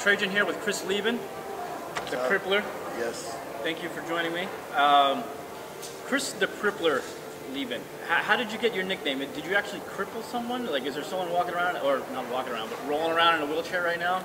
Trajan here with Leben, the Crippler. Yes. Thank you for joining me. Chris the Crippler Leben. How did you get your nickname? Did you actually cripple someone? Like, is there someone walking around, or not walking around, but rolling around in a wheelchair right now?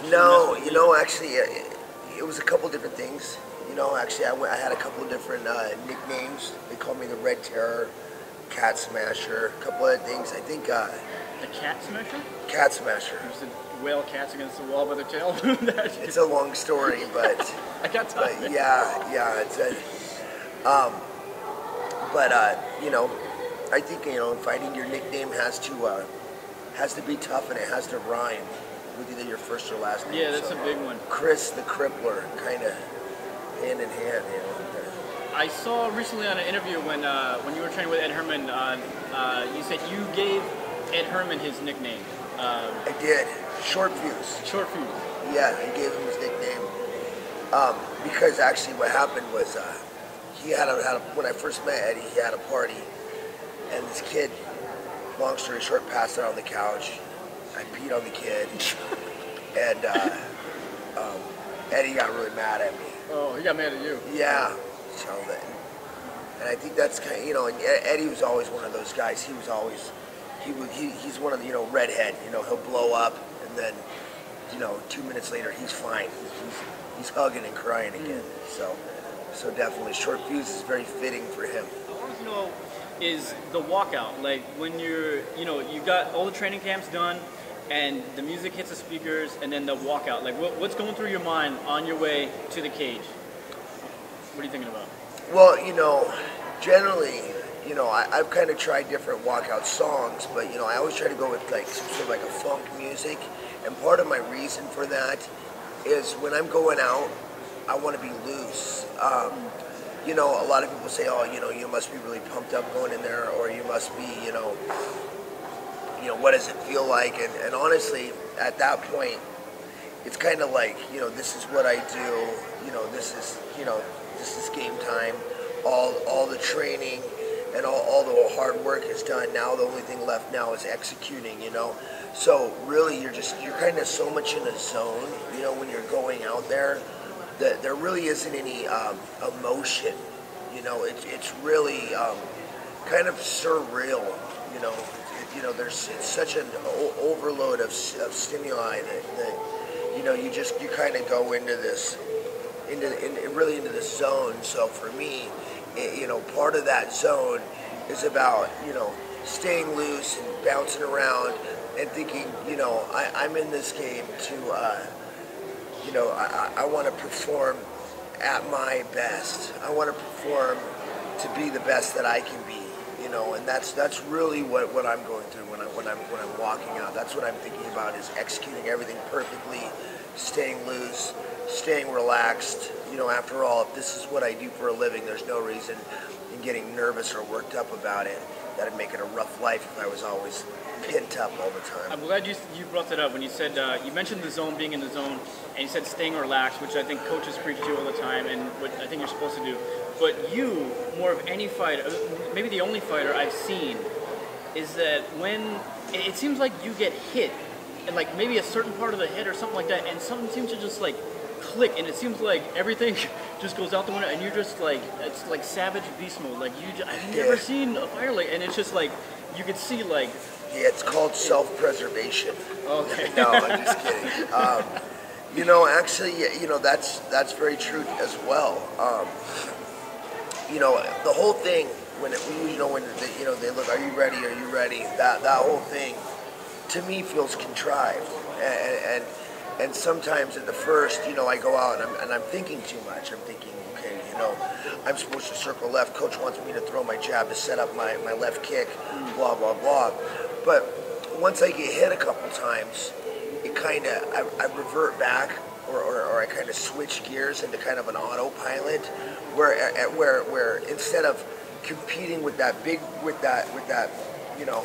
No, you know, actually, it was a couple different things. You know, actually, I had a couple of different nicknames. They called me the Red Terror, Cat Smasher, a couple other things. I think. The Cat Smasher? Cat Smasher. There's a whale cats against the wall by their tail. It's a long story, but. I got time. But yeah, it's a. You know, I think, you know, finding your nickname has to be tough, and it has to rhyme with either your first or last name. Yeah, that's a big one. Chris the Crippler, kind of hand in hand, you know. I saw recently on an interview when you were training with Ed Herman, you said you gave Ed Herman his nickname. I did. Short Fuse. Short Fuse. Yeah, I gave him his nickname because actually what happened was he had when I first met Eddie, he had a party, and this kid, long story short, passed out on the couch. I peed on the kid, and Eddie got really mad at me. Oh, he got mad at you. Yeah, so that, and I think that's kind of, you know, and Eddie was always one of those guys. He's one of the, you know, redhead. You know, he'll blow up, and then, you know, 2 minutes later he's fine. He's hugging and crying again. So definitely, Short Fuse is very fitting for him. I want to know is the walkout, like when you're, you know, you got all the training camps done, and the music hits the speakers, and then the walkout. Like, what's going through your mind on your way to the cage? What are you thinking about? Well, you know, generally, you know, I've kind of tried different walkout songs, but, you know, I always try to go with like some sort of like a funk music, and part of my reason for that is when I'm going out, I want to be loose. You know, a lot of people say, oh, you know, you must be really pumped up going in there, or you must be, you know, what does it feel like? And honestly, at that point, it's kind of like, you know, this is what I do. You know, this is game time. All the training and all the hard work is done. Now the only thing left now is executing, you know. So really, you're kind of so much in a zone, you know, when you're going out there, that there really isn't any emotion. You know, it's really kind of surreal. You know, it's such an overload of stimuli that you know, you kind of go into this zone. So for me, you know, part of that zone is about, you know, staying loose and bouncing around and thinking, you know, I'm in this game to, you know, I want to perform at my best. I want to perform to be the best that I can be, you know, and that's really what I'm going through when I'm walking out. That's what I'm thinking about, is executing everything perfectly, staying loose, staying relaxed. You know, after all, if this is what I do for a living, there's no reason in getting nervous or worked up about it. That'd make it a rough life if I was always pent up all the time. I'm glad you brought that up when you said, you mentioned the zone, being in the zone, and you said staying relaxed, which I think coaches preach to you all the time, and what I think you're supposed to do. But you, more of any fighter, maybe the only fighter I've seen, is that when it seems like you get hit, and like maybe a certain part of the head or something like that, and something seems to just like click, and it seems like everything just goes out the window, and you're just like, it's like savage beast mode. Like I've never seen a fighter like, and it's just like you could see like. Yeah, it's called self-preservation. Okay. No, I'm just kidding. You know, actually, you know, that's very true as well. You know, the whole thing when they look, are you ready? Are you ready? That whole thing, to me, feels contrived, and sometimes at the first, you know, I go out and I'm thinking too much. I'm thinking, okay, you know, I'm supposed to circle left. Coach wants me to throw my jab to set up my left kick, blah, blah, blah. But once I get hit a couple times, it kind of, I revert back, or I kind of switch gears into kind of an autopilot, where instead of competing with that, you know,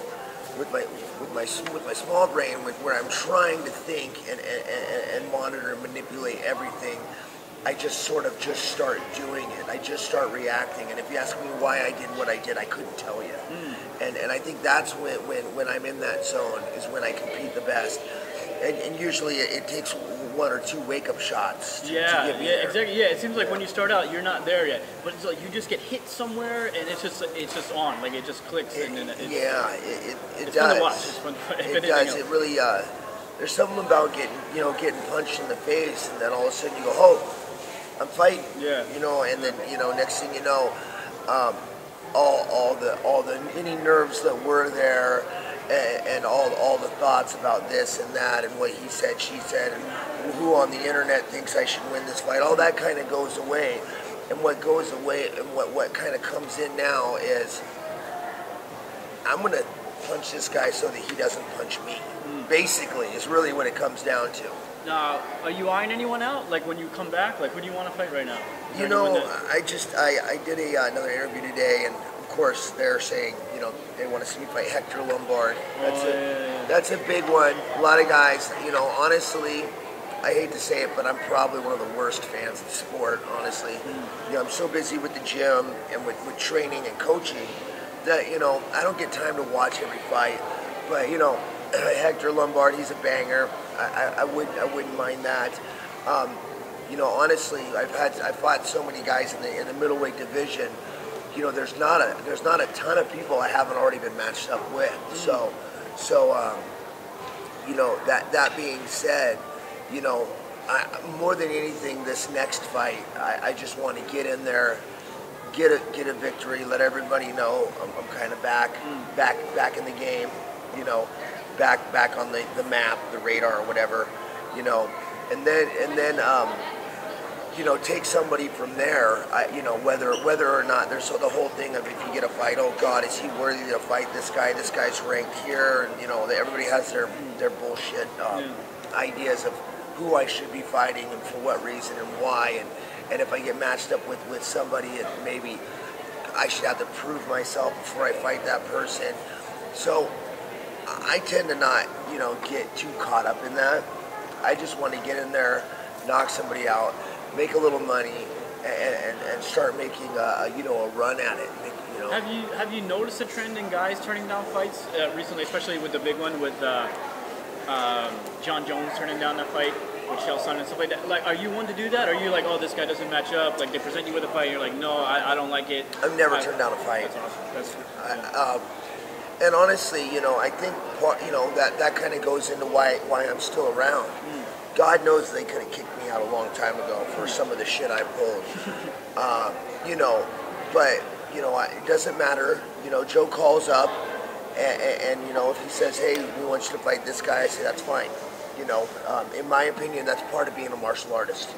with my small brain, where I'm trying to think and monitor and manipulate everything, I just sort of start doing it. I just start reacting. And if you ask me why I did what I did, I couldn't tell you. And I think that's when I'm in that zone, is when I compete the best. and usually it takes one or two wake-up shots to Yeah, get me yeah, there. exactly. Yeah, it seems like when you start out, you're not there yet, but it's like you just get hit somewhere, and it's just on, like it just clicks, and then It it's does. fun to watch. It's fun, if It anything does. else. It really. There's something about getting punched in the face, and then all of a sudden you go, "Oh, I'm fighting." Yeah. And then next thing you know, um, all the many nerves that were there, and all the thoughts about this and that, and what he said, she said, and who on the internet thinks I should win this fight. All that kind of goes away, and what goes away, and what kind of comes in now is, I'm gonna punch this guy so that he doesn't punch me. Basically, is really what it comes down to. Now, are you eyeing anyone out? Like when you come back, like who do you want to fight right now? Is You there anyone know, that- I did another interview today, and of course they're saying, they want to see me fight Hector Lombard. That's a big one. A lot of guys, honestly, I hate to say it, but I'm probably one of the worst fans of the sport, honestly. I'm so busy with the gym and with training and coaching that, I don't get time to watch every fight. But, Hector Lombard, he's a banger. I wouldn't mind that. Honestly, I've fought so many guys in the middleweight division. There's not a ton of people I haven't already been matched up with. So that being said, more than anything, this next fight, I just want to get in there, get a victory, let everybody know I'm kind of back in the game, back on the map, the radar, or whatever, and then take somebody from there. Whether or not there's the whole thing of, if you get a fight, oh God, is he worthy to fight this guy? This guy's ranked here, and everybody has their bullshit ideas of who I should be fighting and for what reason and why, and if I get matched up with somebody, and maybe I should have to prove myself before I fight that person. So I tend to not, get too caught up in that. I just want to get in there, knock somebody out, make a little money, and start making a run at it. Have you noticed a trend in guys turning down fights recently, especially with the big one with John Jones turning down that fight with Chael Sonnen and stuff like that? Like, are you one to do that? Or are you like, oh, this guy doesn't match up? Like, they present you with a fight, and you're like, no, I don't like it. I've never turned down a fight. That's awesome. And honestly, I think that kind of goes into why I'm still around. God knows they could have kicked me out a long time ago for some of the shit I pulled. But it doesn't matter. Joe calls up, and if he says, hey, we want you to fight this guy, I say that's fine. In my opinion, that's part of being a martial artist,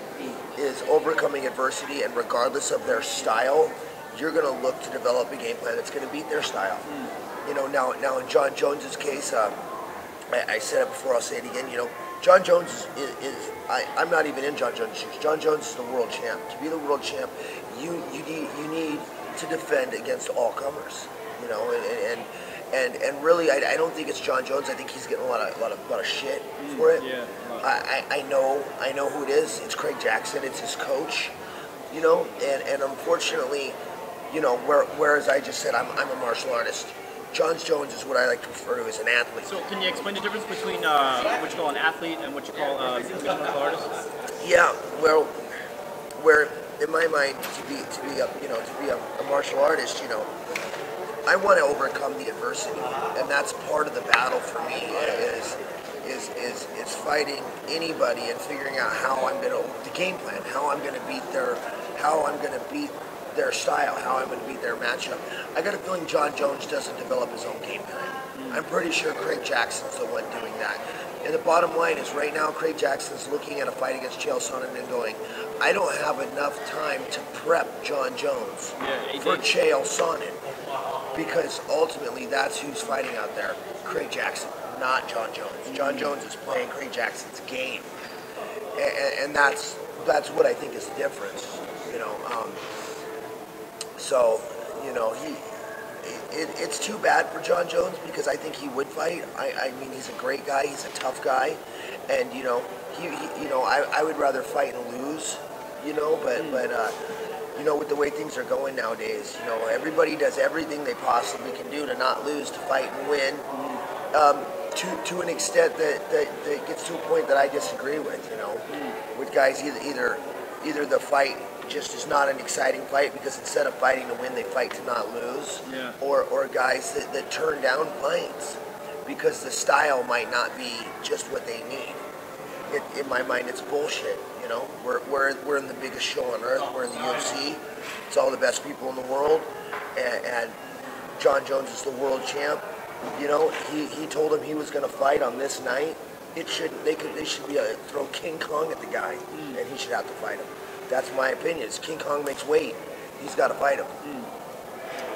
is overcoming adversity, and regardless of their style, you're going to look to develop a game plan that's going to beat their style. Now in John Jones's case, I said it before, I'll say it again. John Jones is I'm not even in John Jones' shoes. John Jones is the world champ. To be the world champ, you need to defend against all comers. And really, I don't think it's John Jones. I think he's getting a lot of shit for it. Yeah. I know who it is. It's Craig Jackson. It's his coach. And unfortunately, whereas I just said I'm a martial artist, John Jones is what I like to refer to as an athlete. So can you explain the difference between what you call an athlete and what you call a martial artist? Yeah, well, where in my mind to be a martial artist, I want to overcome the adversity, and that's part of the battle for me. Is fighting anybody and figuring out how I'm going to game plan, how I'm going to beat their style, how I'm going to beat their matchup. I got a feeling John Jones doesn't develop his own game plan. I'm pretty sure Craig Jackson's the one doing that. And the bottom line is, right now, Craig Jackson's looking at a fight against Chael Sonnen and going, I don't have enough time to prep John Jones for Chael Sonnen, because ultimately that's who's fighting out there, Craig Jackson, not John Jones. John Jones is playing Craig Jackson's game, and that's what I think is the difference. So, it's too bad for John Jones, because I think he would fight. I mean, he's a great guy. He's a tough guy, and I would rather fight and lose. But with the way things are going nowadays, everybody does everything they possibly can do to not lose, to fight and win. to an extent that gets to a point that I disagree with. You know, with guys either the fight just is not an exciting fight because instead of fighting to win, they fight to not lose. Yeah. Or guys that turn down fights because the style might not be just what they need. In my mind, it's bullshit. You know, we're in the biggest show on earth. We're in the UFC. It's all the best people in the world, and John Jones is the world champ. You know, he told him he was going to fight on this night. They should throw King Kong at the guy, and he should have to fight him. That's my opinion. It's King Kong makes weight. He's got to fight him.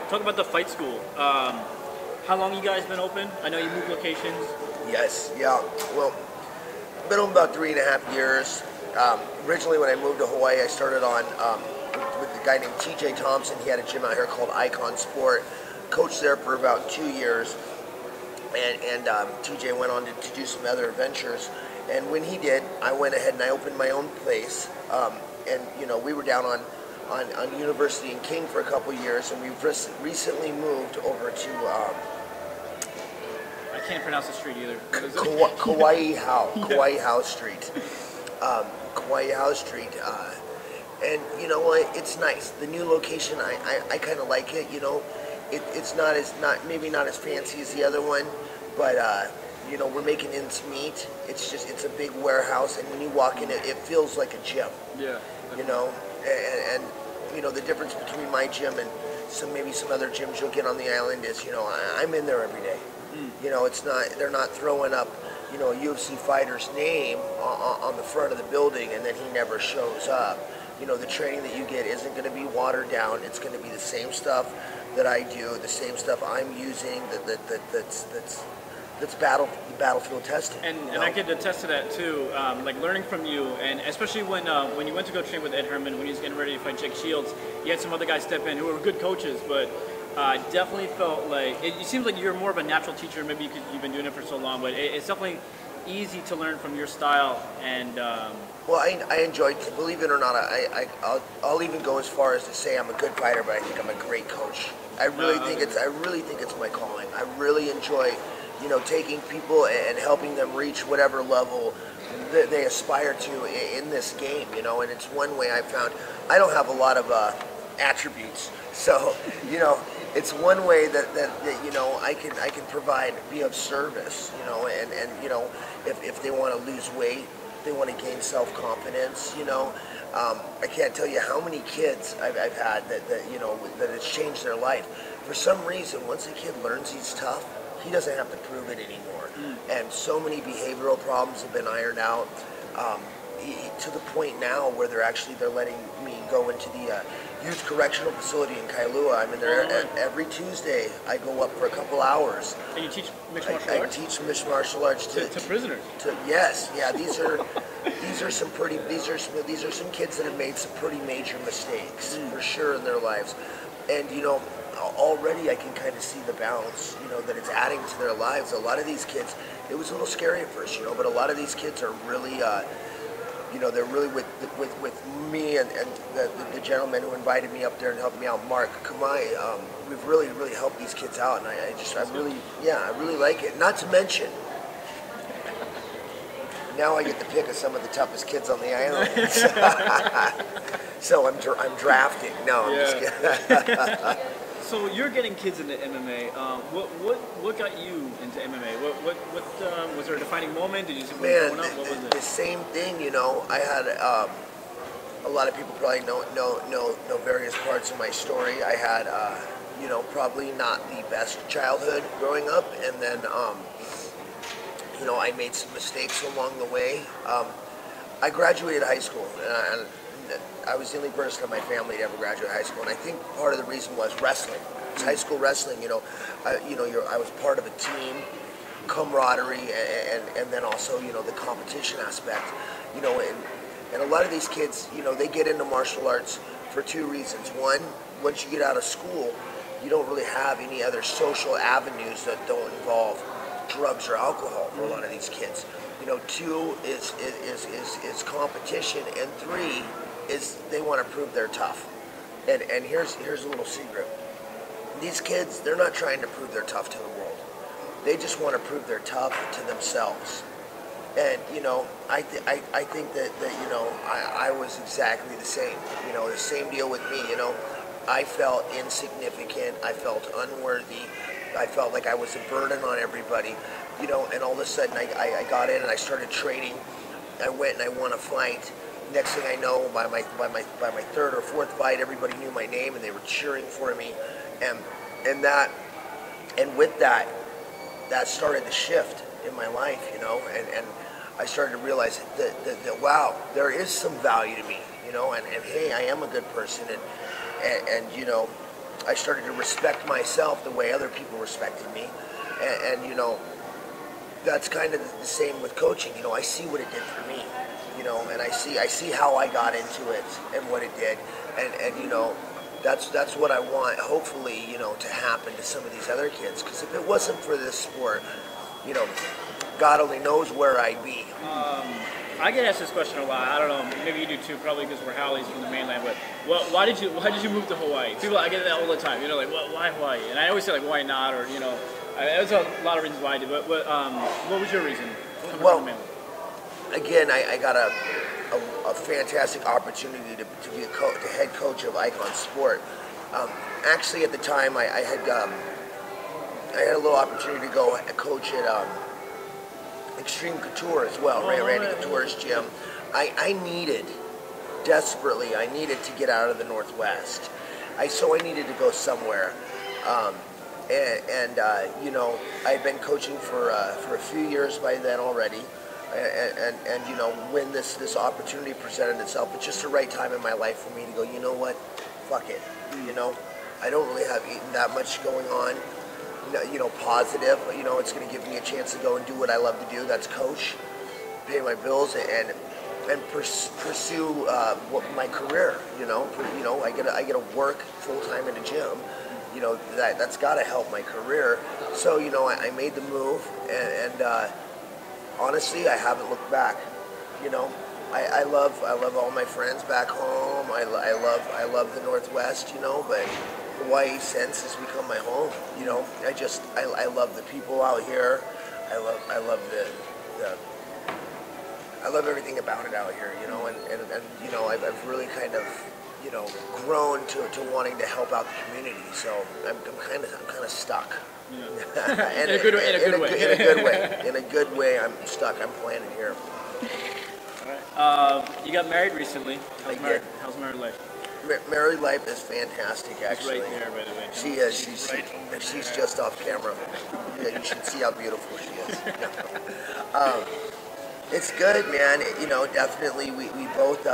Talk about the fight school. How long you guys been open? I know you moved locations. Yes, yeah. Well, been open about 3.5 years. Originally, when I moved to Hawaii, I started on with a guy named TJ Thompson. He had a gym out here called Icon Sport. Coached there for about 2 years, and TJ went on to do some other adventures. And when he did, I went ahead and I opened my own place. And you know, we were down on University and King for a couple years, and we've recently moved over to I can't pronounce the street either. Kauai House Street. Kauai House Street. And you know what? It's nice. The new location, I kind of like it. You know, it's maybe not as fancy as the other one, but you know, we're making ends meet. It's a big warehouse, and when you walk in, it feels like a gym. Yeah. You know, and you know, the difference between my gym and maybe some other gyms you'll get on the island is, you know, I'm in there every day. You know, they're not throwing up, you know, a UFC fighter's name on the front of the building and then he never shows up. You know, the training that you get isn't going to be watered down. It's going to be the same stuff that I do, the same stuff I'm using that's battlefield tested. And, you know? and I could attest to that too, like learning from you, and especially when you went to go train with Ed Herman when he was getting ready to fight Jake Shields, you had some other guys step in who were good coaches, but definitely felt like, it seems like you're more of a natural teacher, maybe because you've been doing it for so long, but it's definitely easy to learn from your style. And well, I enjoy, believe it or not, I'll even go as far as to say I'm a good fighter, but I think I'm a great coach. I really think it's my calling. I really enjoy, you know, taking people and helping them reach whatever level that they aspire to in this game, you know, and it's one way I found. I don't have a lot of attributes, so, you know, it's one way that you know, I can provide, be of service, you know, and you know, if they want to lose weight, they want to gain self-confidence, you know. I can't tell you how many kids I've had that you know, that it's changed their life. For some reason, once a kid learns he's tough, he doesn't have to prove it anymore. And so many behavioral problems have been ironed out, to the point now where they're letting me go into the youth correctional facility in Kailua. I'm in there every Tuesday. I go up for a couple hours. And you teach mixed martial arts? I teach mixed martial arts to prisoners. Yes, yeah. These are some kids that have made some pretty major mistakes for sure in their lives, and you know, already I can kind of see the balance, you know, that it's adding to their lives. A lot of these kids, it was a little scary at first, you know, but a lot of these kids are really, you know, they're really with me and the gentleman who invited me up there and helped me out, Mark Kumai. We've really helped these kids out, and I really like it. Not to mention, now I get to pick some of the toughest kids on the island. So I'm drafting. No, I'm just kidding. So you're getting kids into MMA. What got you into MMA? What was there a defining moment? Did you see growing up? What was it? The same thing. You know, I had a lot of people probably know various parts of my story. I had you know, probably not the best childhood growing up, and then you know, I made some mistakes along the way. I graduated high school, and I was the only person in my family to ever graduate high school, and I think part of the reason was wrestling. It was high school wrestling. You know, I was part of a team, camaraderie, and then also, you know, the competition aspect. You know, and a lot of these kids, you know, they get into martial arts for two reasons. One, once you get out of school, you don't really have any other social avenues that don't involve drugs or alcohol for a lot of these kids. You know, two is competition, and three is they want to prove they're tough. And here's a little secret. These kids, they're not trying to prove they're tough to the world. they just want to prove they're tough to themselves. And I think that I was exactly the same. The same deal with me. I felt insignificant. I felt unworthy. I felt like I was a burden on everybody. And all of a sudden I got in and I started training. I went and I won a fight. Next thing I know, by my third or fourth fight, everybody knew my name and they were cheering for me, and with that started the shift in my life, and I started to realize that wow, there is some value to me, and hey, I am a good person, and I started to respect myself the way other people respected me, and that's kind of the same with coaching. I see what it did for me, and I see how I got into it and what it did, and that's what I want, hopefully, to happen to some of these other kids. Because if it wasn't for this sport, God only knows where I'd be. I get asked this question a lot. I don't know, maybe you do too, probably because we're Howleys from the mainland. But why did you move to Hawaii? People, I get that all the time. Like, why Hawaii? And I always say like, why not? Or there's a lot of reasons why I did. But what was your reason? Well, again, I got a fantastic opportunity to be the head coach of Icon Sport. Actually, at the time, I had a little opportunity to go coach at Extreme Couture as well, Randy Couture's gym. I desperately needed to get out of the Northwest. So I needed to go somewhere. I'd been coaching for a few years by then already. And when this opportunity presented itself, it's just the right time in my life for me to go, you know what, fuck it. I don't really have that much going on, positive. It's going to give me a chance to go and do what I love to do. That's coach, pay my bills, and pursue my career. I get to work full time in a gym. That's got to help my career. So I made the move, and honestly, I haven't looked back. I love all my friends back home. I love the Northwest. But Hawaii since has become my home. I love the people out here. I love everything about it out here. And I've really kind of grown to wanting to help out the community. So I'm kind of stuck. Yeah. In a good way, I'm stuck. I'm planted here. All right. You got married recently. How's married life? Married life is fantastic, actually. She's right there, by the way. She is. She's just off camera. Yeah, you should see how beautiful she is. It's good, man. Definitely. We both.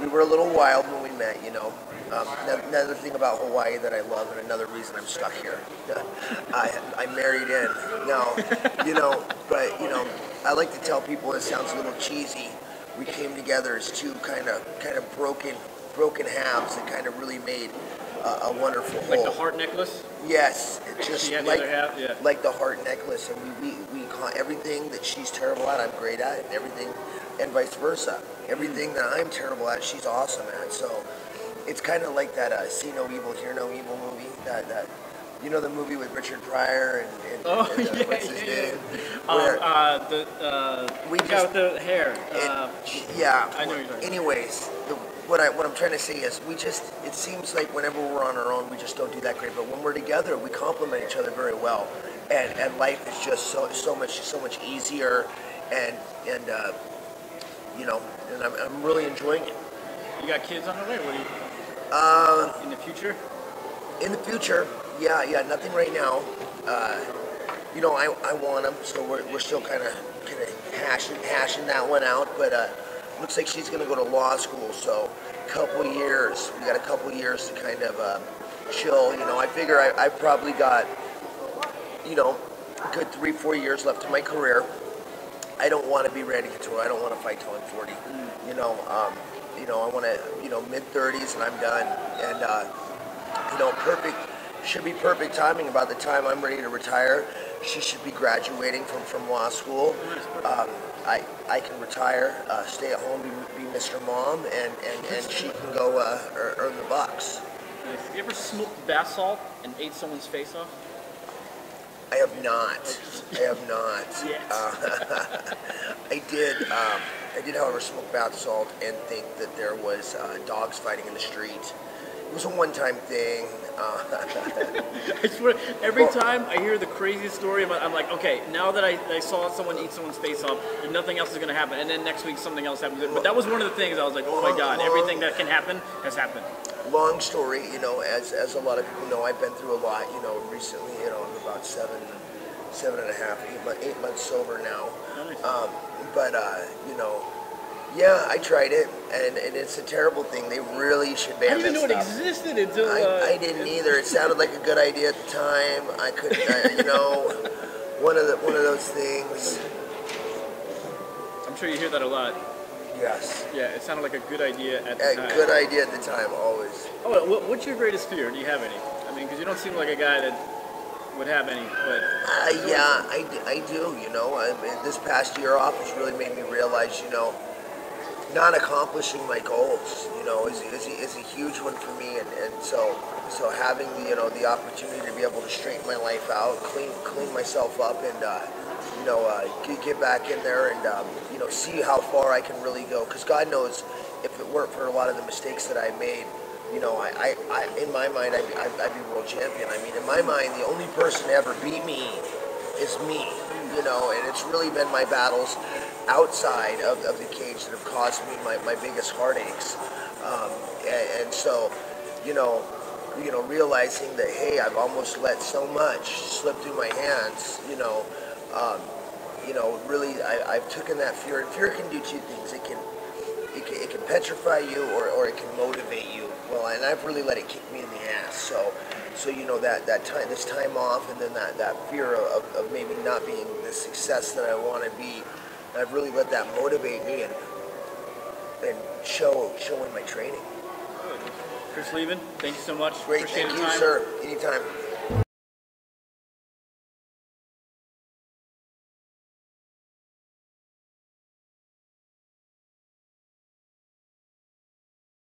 We were a little wild when we met. Another thing about Hawaii that I love, and another reason I'm stuck here. I married in. No, but I like to tell people, it sounds a little cheesy. We came together as two kind of broken halves that kind of really made a wonderful whole. Like the heart necklace? Yes, just like the heart necklace, and we call everything that she's terrible at, I'm great at, and everything, and vice versa. Everything that I'm terrible at, she's awesome at. So it's kind of like that See No Evil, Hear No Evil movie. That the movie with Richard Pryor and what's his name? We got with the hair. I know you're talking. Anyways, what I'm trying to say is it seems like whenever we're on our own, we just don't do that great. But when we're together, we complement each other very well, and life is just so much easier, and I'm really enjoying it. You got kids on the way? What do you? In the future? In the future, yeah, nothing right now. I want them, so we're still kind of hashing that one out. But looks like she's going to go to law school, so we got a couple years to kind of chill. I figure I've probably got a good 3-4 years left in my career. I don't want to be Randy Couture. I don't want to fight till I'm 40. I want to, mid-30s and I'm done. And, should be perfect timing. About the time I'm ready to retire, she should be graduating from law school. I can retire, stay at home, be Mr. Mom, and she can go earn the bucks. Have you ever smoked bath salt and ate someone's face off? I have not. I have not. Yes. I did, however, smoke bath salt and think that there was dogs fighting in the street. It was a one-time thing. I swear, every time I hear the craziest story, I'm like, okay, now that I saw someone eat someone's face off, then nothing else is going to happen. And then next week something else happens. But that was one of the things I was like, oh my God, everything that can happen has happened. Long story, you know, as a lot of people know, I've been through a lot, you know, recently, you know, I'm about 8 months sober now. Nice. You know, yeah, I tried it, and it's a terrible thing. They really should ban I didn't even know that it stuff. existed until... I didn't either. It sounded like a good idea at the time. I couldn't, you know, one of those things. I'm sure you hear that a lot. Yes. Yeah, it sounded like a good idea at the time. Good idea at the time, always. Oh, what's your greatest fear? Do you have any? I mean, because you don't seem like a guy that would have any, but... Yeah, I do, you know. I mean, this past year off has really made me realize, you know, not accomplishing my goals, you know, is a huge one for me, and so having the, you know, the opportunity to be able to straighten my life out, clean myself up, and you know, get back in there and you know, see how far I can really go, because God knows if it weren't for a lot of the mistakes that I made, you know, I in my mind I'd be world champion. I mean, in my mind, the only person to ever beat me is me, you know, and it's really been my battles outside of the cage that have caused me my biggest heartaches. And so, you know, realizing that, hey, I've almost let so much slip through my hands, you know, really I've taken that fear, and fear can do two things. It can petrify you, or it can motivate you. Well, and I've really let it kick me in the ass. So you know, this time off, and then that fear of maybe not being the success that I want to be, I've really let that motivate me and show in my training. Chris Leben, thank you so much. Great, thank you, sir. Anytime.